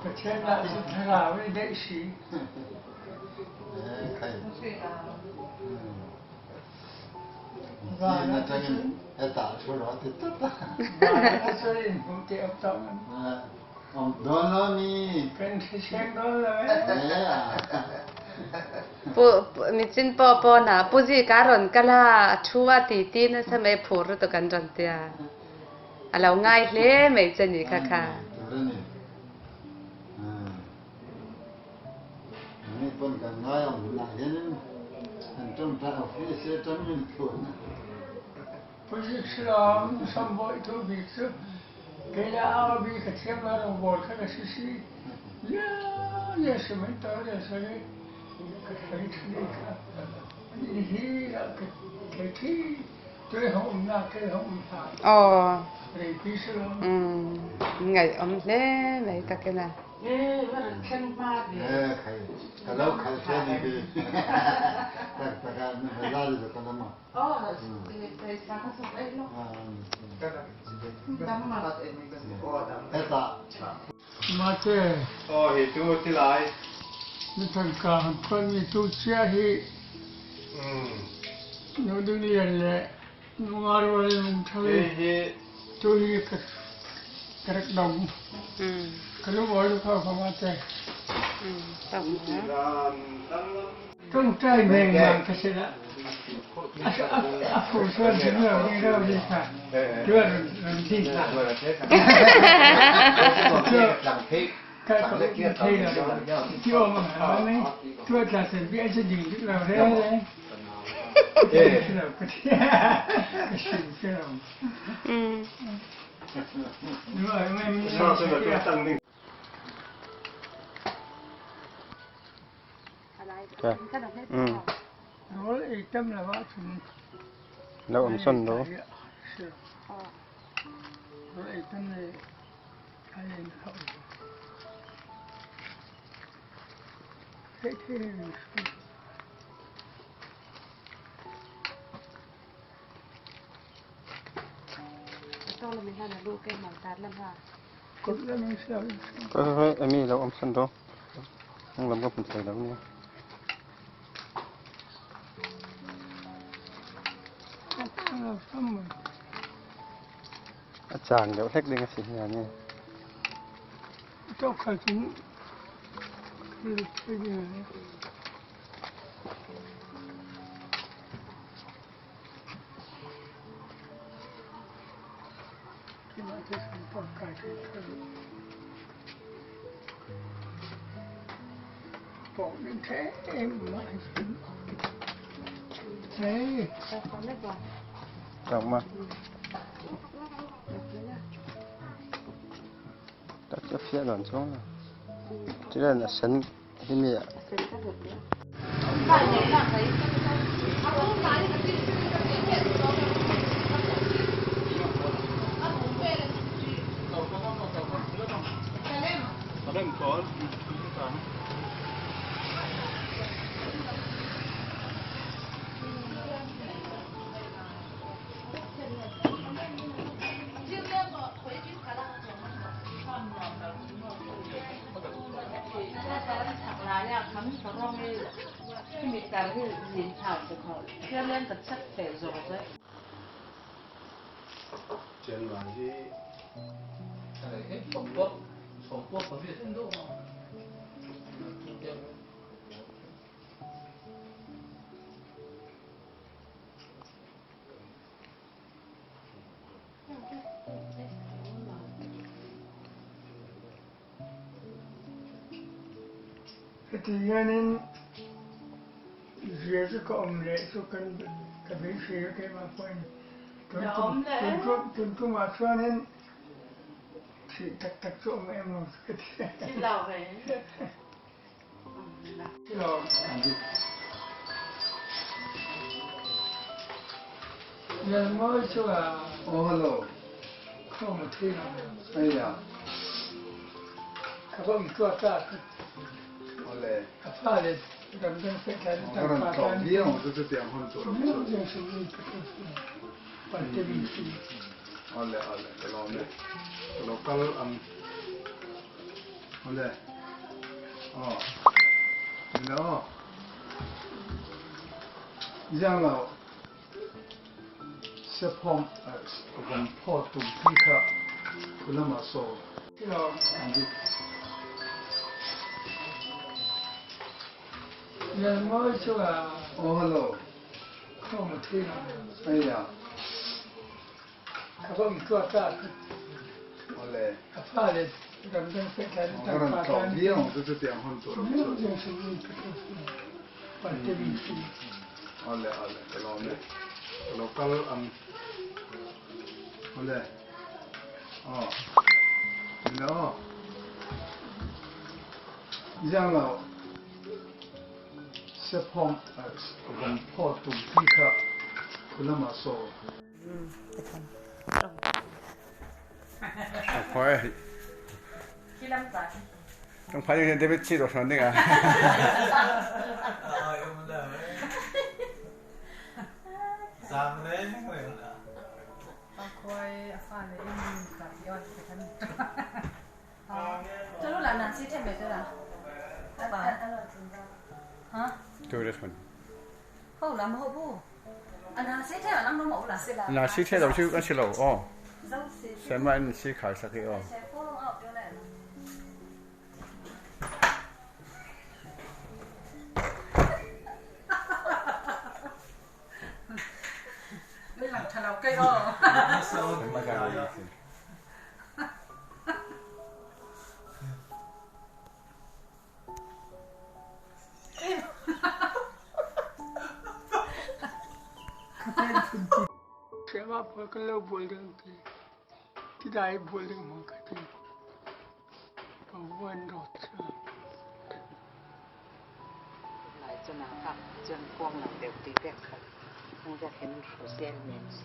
ประเทศเราสุดท้ายไม่ได้สิใครว่าน่าจะยังไอ้ตาช่วยเราติดตัวว่าน่าจะยังผมเจ็บท้องโดนแล้วนี่เป็นที่เช็คโดนเลยปูมิจินปอนะปูจีการอนกะลาชัวตีนะทำไมพูดตัวกันจนเตียเราง่ายเลยไม่จะนี่ค่ะนี่ปนกันง่ายอ่ะหนักยันนั่นจำตาออฟฟิศจำยังชวนผู้ชิกลามสมบูรณ์ทุกวิสุเกล้าอาบีขัดเชื่อมเราบอกกันสิสิยาสมัยตอนนี้สิก็ใช้ที่นี่ครับนี่เราก็ที่ตัวห้องนักตัวห้องผ่านอ๋อเรื่องพิเศษไงเล่ไม่ตะกันนะว่าเข้มมากเลยใครแล้วใครเช่นนี้แต่การไม่ได้เลยตอนนั้นอ๋อไปสักสักเองเนาะดำมาเองก็ไอ้ตามาเจอเห็นตัวที่ไรนี่ทางการคนมีตัวเชี่ยฮีนู่นดูนี่เลยนู่นมารู้เลยมึงทำตัวฮีกระดองขลุ่มออยล์เขามาเจอต้องใจแมงมันก็ใช่ละอ่ะผู้ช่วยที่เราดีค่ะช่วยเราดีค่ะช่วยหลังเพกก็ต้องเที่ยวมาไหมช่วยจัดเสร็จพี่จะยิงเราได้เลยเราก็เที่ยวก็ชิมเราไม่ชอบสนุกก็ตั้งนิ่งโอ้ยจำแล้วว่าถึงแล้วอมส้นดูโอ้ยจำเลยใครเขาเท่ต้องเราไม่ให้นะลูกแกหมอนตัดแล้วค่ะกดแล้วไม่เสียก็เฮ้ยมีแล้วอมส้นดูนั่งลำก็เป็นใจแล้วเนี่ยอาจารย์เดี๋ยวเล็กดึงสิงานนี่เจ้าข้าถึงคือเป็นยังไงที่มาที่สัมผัสกายที่เธอบอกนั่นแท้เอ็มมาเฮ้ยจับมาตัดจะเสียหล่นช่วงที่นั่นฉันที่นี่เริ่มก่อนที่มีการที่ยินข่าวจะขอเพื่อเล่นกับชักแต่โซ่ด้วยเจนหลังที่อะไรผมพวกคนที่เป็นลูกที่ยันนั้นเสียสุขอมเละสุกันกับเสียแค่มาคนจนมาช่วงนั้นที่ตักโซ่แม่มาที่เราไปที่เรายังไม่ชัวร์โอ้ฮัลโหลเข้ามาที่เราไอ้ยาเขาบอกมีตัวตาOleh. Apa le? Dalam sekitar orang tahu dia untuk setiap orang tu. Oleh kalau 원래 너 이장로 세폼 공포 두피카 그나마서 안디 뭐 좋아. 할로 그럼 어떻게 아니야 가방 입고 왔다. 원래 아파래. 그러면 색깔이 딱 그런 또 맞아. 비용 그때 때문에 또 원래 그러네 로컬 원래 너 이장로 세폼 공포 두피카 그나마서 KHUAI trong phải như thế biết chi đồ sản đấy à Sang đấy người KHUAI pha này in cả yon cái thân cho lúc là nàng xí thêm mấy cái là hả tôi đây thôi không làm hộp bu anh nàng xí thêm là năm nó mẫu là là xí thế đầu chứ có xí lẩu xem mà anh xí khải sắc cái đây là thằng nào cây sâu mà cái gì सेवा पर लो बोल रहे थे कि दाई बोल रहे हो कहते भगवान रोज Lai Zuunครับจนพวงหลังเดี๋ยวตีแรกครับมันจะเห็นโซเชียลเมนส์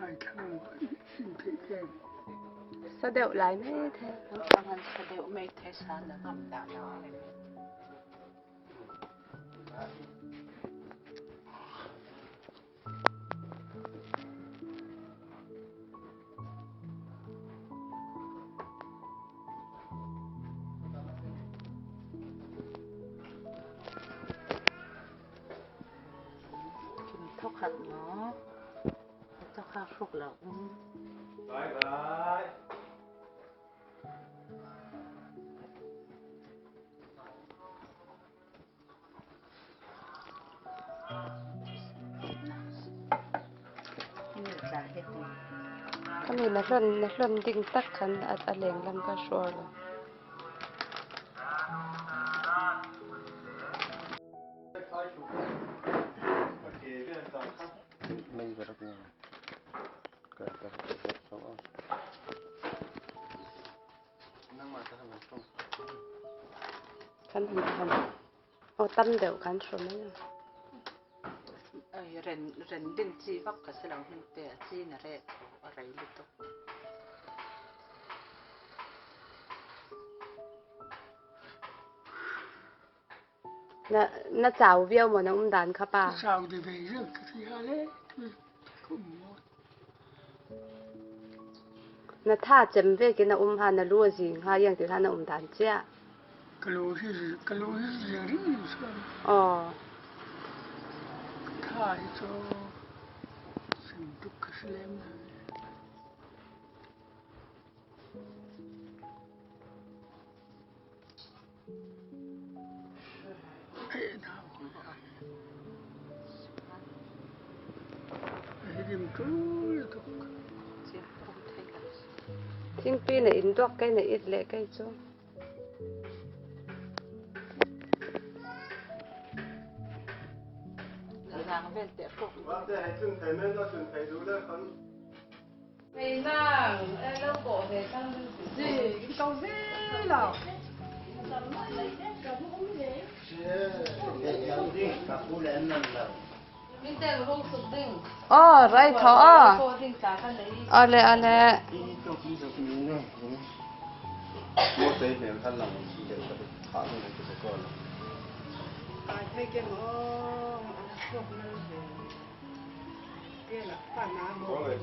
ai không xin thị khen sao đều lại mấy thế บางคนเดี๋ยวไม่เทสานแล้วทำได้แล้วอะไร thóc hạt nó thóc hạt sụp lẩu Bye bye. như là hết rồi cái này nó luôn đinh tắc khăn ở lẻng làm cái xua rồi mình vừa được nhiều cái số năng mà cái thằng không khăn hình ô tâm đều khăn số mấy ren din chi vak ka silang hin te chi na re arai lu to nó chảo viêu mà nó đàn khá bà sao thì về rước cái gì hết không muốn nó tha chấm về cái nó hà nó lúa gì ha yang thì nó đàn chia cái lối gì đi ờ thay cho xin chúc cái xem nào điểm trú tục chi không thấy là chính phi này in tuộc cái này ít lệ cái chỗ lang ven te phok Bạn sẽ hãy chuẩn thấy men, nó chuẩn thấy đủ đấy không? Mày nàng, em đâu có thể sang gì, câu dễ nào. อ๋อไรท้อเอาเลยเอาเลยmua tới thì thân lòng đều có thể thả lên cái con thấy cái nó chụp nó cái là phản ánh một cái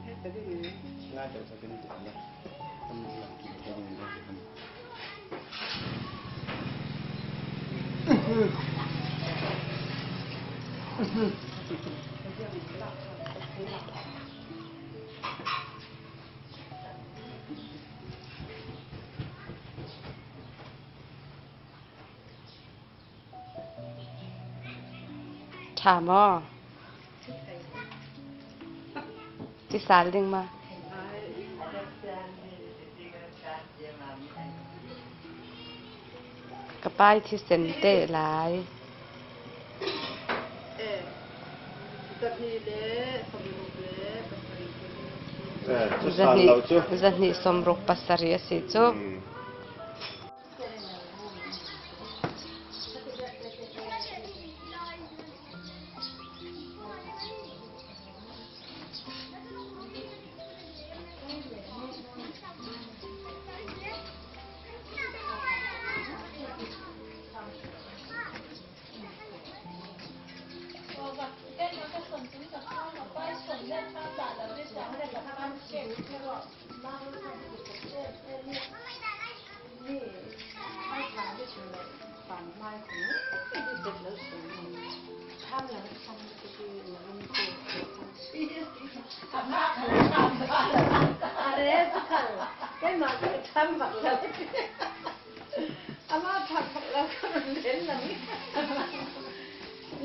hết cái gì ngay từ sau cái này tâm làm cái gì đóถามว่าที่สารเรื่องมากับป้ายที่เซ็นเต้หลายจะนี่สมรุปปัสสริยสิจุ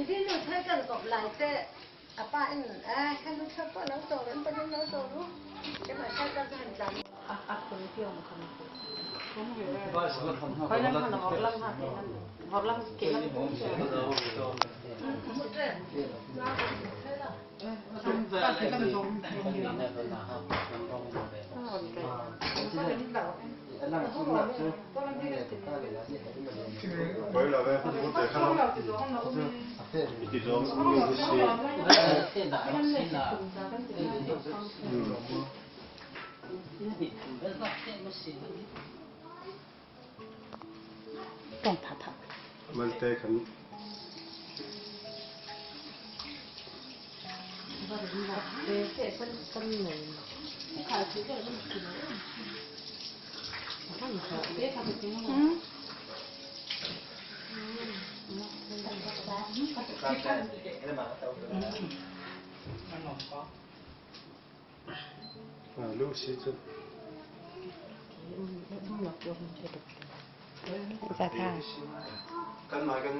ที่หนูใช้กันกับหลายเต้ป้าอันขั้นรู้ชอบก็แล้วโตนั้นไปแล้วโตรู้จะมาใช้กันหันจังคนเที่ยวมาคนค่อยนั่งขนมลังหักหอบลังเก่งPoi la vecchia di tutte ti do man te kan lu si tu จะค่ะ kan ma kan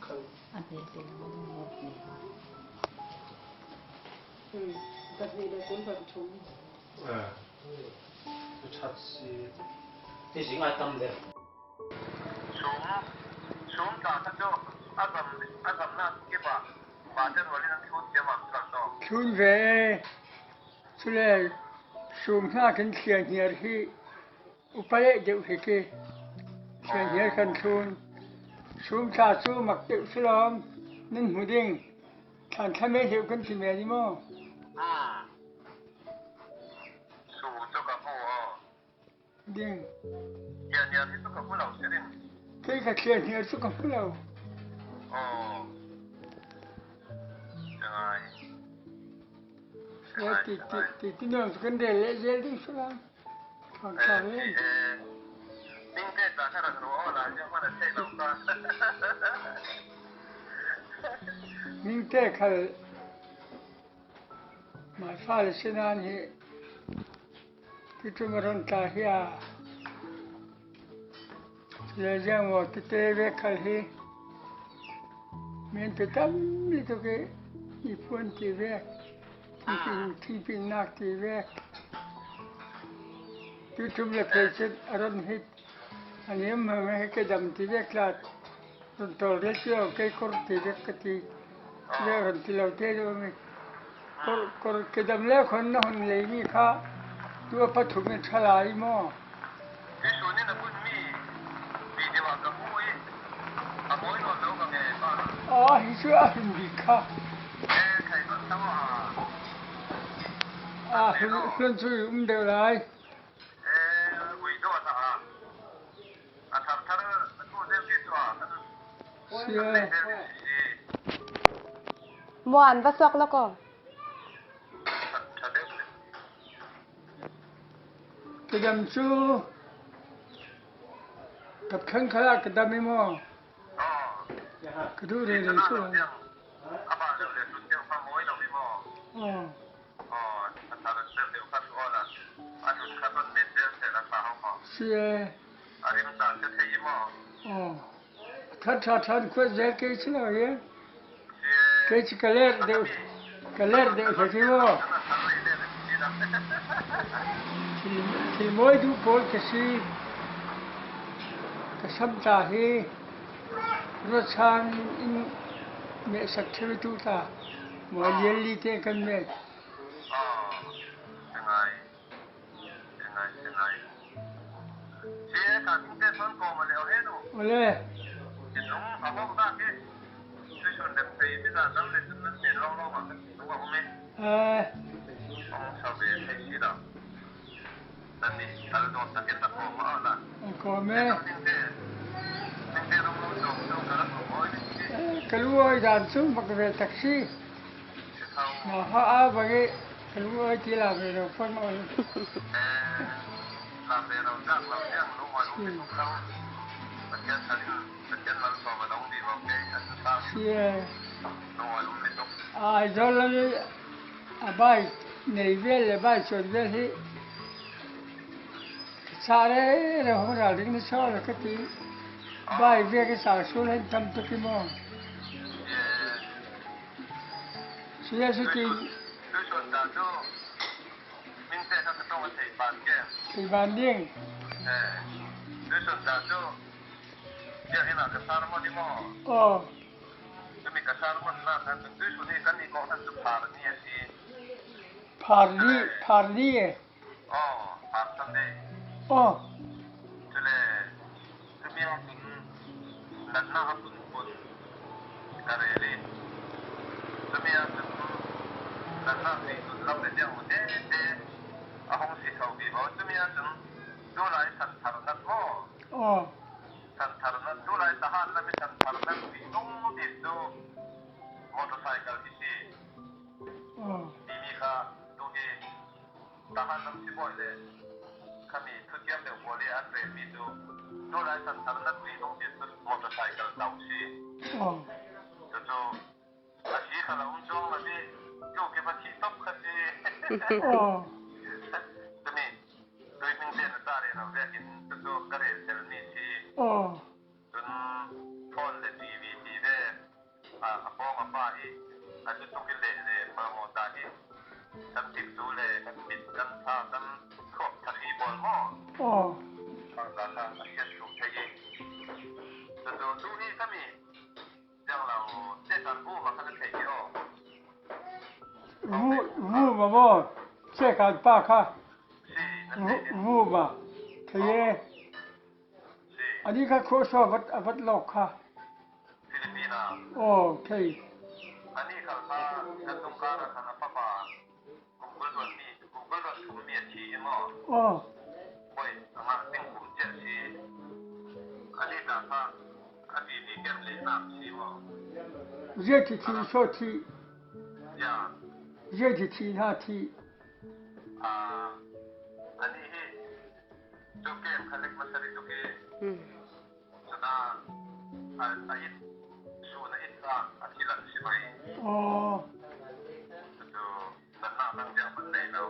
kan อันนี้เป็นมันหมดนี่แบบนี้เลยคุณแบบชุ่ม tu chat si ที่สิงห์อาจำเลย Sum ta ta jo agam na ke ba jan wali na thu je ma ka to Chun ve chule sum na kan khian hier hi upale deu hi ke khian hier kan chun sum cha chu mak deu slom nin huding than thame deu kan ti me ni mo su to ka ho ding ya ni to ka ho lao sirin ke ka khian hier chu ka pulo jangai ti no kan de le ding slom kan ka le ning te ta ka ra ro la ja ma na sei lo ka ning te khal ma fa le sinan hi ti tu maron ta hiya le jang wo ti te ve khal hi men te tam ni to ke i pon ti ve ti pin nak ti ve ti tu le ke chet aron hi ani ma me ke dam ti ve klat to re chyo ke kor ti ve ke ti le ran ti lo te do me kor ke dam le khon na hon le mi kha tu pa thu me thalai mo ที่ส่วนนี้นะคุณมีปีเดียวกับมุ้ยอ่ะมุ้ยนอนแล้วก็ไงบ้างอ๋อฮิชัวหินดีค่ะใครก็ทำคุณช่วยเดี๋ยวไรวิโดท่าทำตัวเด็กที่ตัวเสียมวนปะซอกแล้วก็กระดมชูกับขังขลากระดมไม่มอกระดูเรื่องชูอาบ้านเราเรียนสุดเดียวฟังมุ้ยเราไม่มอถ้าเราเรียนเดียวกันก็แล้วอาจุดขั้นต้นเด็ดเดียวเสร็จแล้วเขาพอเสียอันนี้มันต่างกันที่ยี่มอท่านคุยใจเกจิแล้วยังเกจิกะเลร์เดียวที่มอที่มวยดูโพลกษีกษัมตาฮีรถช่างอินเมสักเทวิตุตามวยเยลีเตกันเมยังไงเชื่อการที่เดินโกมาแล้วเห็นหนูเลยจิตน้องอาบอกได้ที่ช่วยชวนเด็กไปที่ร้านน้ำเลยจนนั้นเห็นร้องมาดูว่าผมชอบเรียนให้ชีดานั่นนี่เราต้องสังเกตตัวมาละก็แม่กลัวจานซุ่มปักเวทักซี่มาหาอาบังกลัวที่ลาเวเราฟังมาลาเวเราจักเราเนี่ยรู้ว่ารู้ที่เขามันจะสั่งเราสอบมาต้องดีว่าเกย์อันนั้นเสียรู้ว่ารู้ไม่ต้องจอลเลยบายในเวลบายชนเวลที่सारे रहमरा लिखने साल कती बाई वे के साथ सोलह तम तो की मो सिया सुती की बांडिंग ओ फारली है Jadi, kami akan datang akun pun sekarang ini. Kami akan datang di dalam yang muda. Aku mesti tahu bahawa kami akan dolai santaran mo. Santaran dolai tahan kami santaran bingung itu motorcycle isi. Ini kah tuge tahan kami boleh. Kami setiap yang boleh ada itu dolai santaran bingung itu motorcycle tahu sih. Itu masih kalau untung masih juga masih top kasih. Demi doi minggu tadiเราเรียกกินตัวกระเรื่องนี้ที่จนพอนเลยทีวีทีเร่พ่อมาป้าอีอาจจะต้องกินเละมาโมตาอีกันติดดูเลยกันติดกันท่ากันครบทันทีบอลหม้อทางการทางเชียนถูกใช้ยิงแต่ตัวดูนี่ก็มีอย่างเราได้การบูมาขนาดไหนอ๋อวูมาบ่เช็คการป้าค่ะวูมาเทียอันนี้ก็โคชวัดโลกค่ะฟิลิปปินส์โอเคอันนี้เขาพาจะต้องการทางป้าป้ากุลวันทุ่มเมียชีมั้งโอ้ยมาเป็นกุมเจ็ดชีอันนี้ด่าพาอันนี้มีเกมเล่นน้ำชีมั้งเยอะที่ชอบที่เยอะที่หน้าที่อันนี้จุกเกมเขาเรียกมาสริจุกเกมฉะนั้นอายุสูงอายุอาทิตย์ละใช่ไหมดูนั่นน่าตั้งใจมันเลยเรา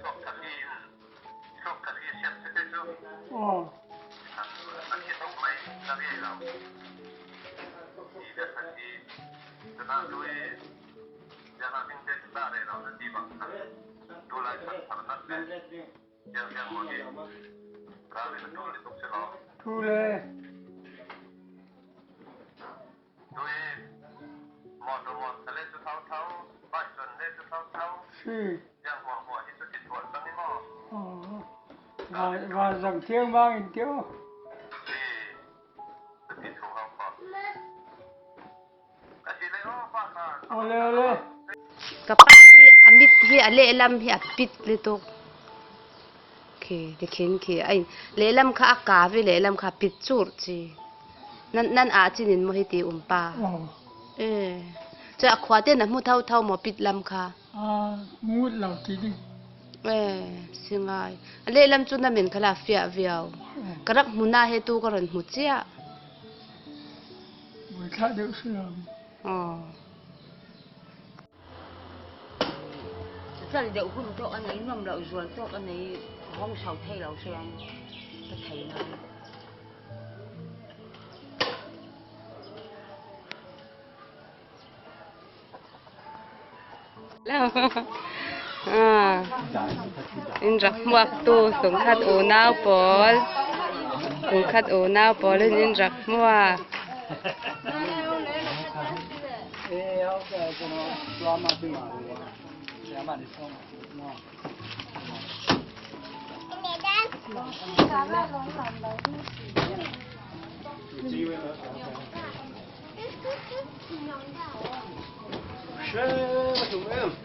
ชอบทักทีเช็ดเช็ดดูอันนี้ต้องไม่ทำให้เราที่จะทักทีฉะนั้นด้วยจะมาเป็นเด็กได้เราที่บางครั้งดูแลฉันทำนั่นเองยังมองดีเราเป็นตัวเล็กตัวเล็กดูเลยด้วยมอเตอร์ทะเลสุดเท้าบ้านจนเล่สุดเท้ายังหัวที่สุดที่ปวดตรงนี้มั้ง và dòng tiếng bao nhiêu tiêu ole kapahi amit hi ale lam hi apit le to ke dekhin ke ai le lam kha aka ve le lam kha pit chur chi nan a chinin mo hi ti umpa cha khwa te na mu thau thau mo pit lam kha mút lẩu tí đi singai le lam chu na min khala fia viao karak muna he tu ka ron hu chia buổi khác đều sửa Thật đậu hôn cho anh ấy nằm đậu ruột cho anh ấy không sầu thay đậu xem tôi thấy nó in rak muak tu sung khat o nau pol in rak muak Schön, was du willst.